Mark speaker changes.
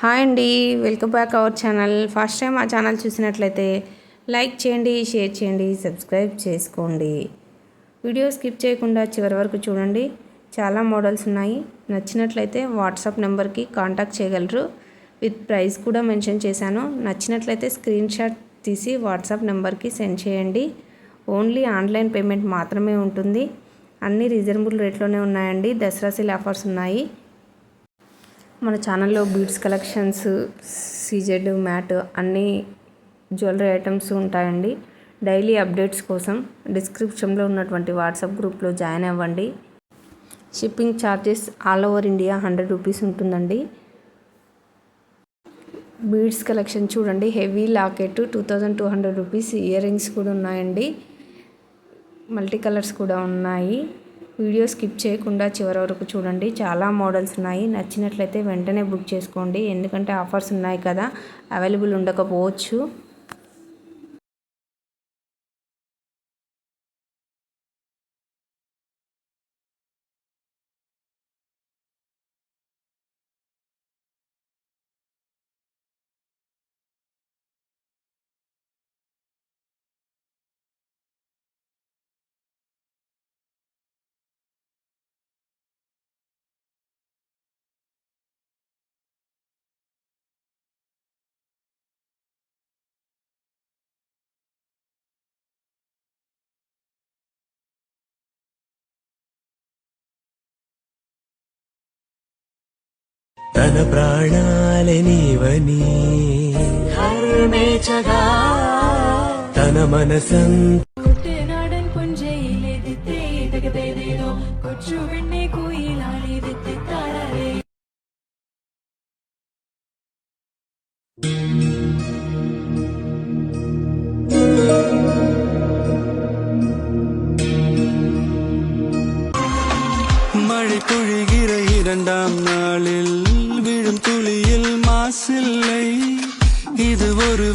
Speaker 1: Hi అండి, welcome back our channel. First time ఆ channel చూసినట్లయితే లైక్ చేయండి, షేర్ చేయండి, సబ్స్క్రైబ్ చేసుకోండి. వీడియో స్కిప్ చేయకుండా చివరి వరకు చూడండి. చాలా మోడల్స్ ఉన్నాయి. నచ్చినట్లయితే వాట్సాప్ నెంబర్కి కాంటాక్ట్ చేయగలరు. విత్ ప్రైస్ కూడా మెన్షన్ చేశాను. నచ్చినట్లయితే స్క్రీన్ షాట్ తీసి వాట్సాప్ నెంబర్కి సెండ్ చేయండి. ఓన్లీ ఆన్లైన్ పేమెంట్ మాత్రమే ఉంటుంది. అన్నీ రీజనబుల్ రేట్లోనే ఉన్నాయండి. దసరా సేల్ ఆఫర్స్ ఉన్నాయి. మన ఛానల్లో బీడ్స్ కలెక్షన్స్, సీజెడ్, మ్యాట్ అన్ని జ్యువెలరీ ఐటమ్స్ ఉంటాయండి. డైలీ అప్డేట్స్ కోసం డిస్క్రిప్షన్లో ఉన్నటువంటి వాట్సాప్ గ్రూప్లో జాయిన్ అవ్వండి. Shipping charges all over India 100 rupees ఉంటుందండి. బీడ్స్ కలెక్షన్ చూడండి. Heavy locket 2200 rupees. Ear rings కూడా ఉన్నాయండి. మల్టీ కలర్స్ కూడా ఉన్నాయి. వీడియో స్కిప్ చేయకుండా చివరి వరకు చూడండి. చాలా మోడల్స్ ఉన్నాయి. నచ్చినట్లయితే వెంటనే బుక్ చేసుకోండి. ఎందుకంటే ఆఫర్స్ ఉన్నాయి కదా, అవైలబుల్ ఉండకపోవచ్చు.
Speaker 2: తన ప్రాణాలనివని హర్మేచగా తన మనసంతేనాడన్ పుంజయిలేదితే తగదేదేదో కొచ్చు వెన్నే కోయిలాలేదితే తారాలే மழை பொழிகிற இரண்டாம் நாளில் விழும் துளியில் மாசில்லை. இது ஒரு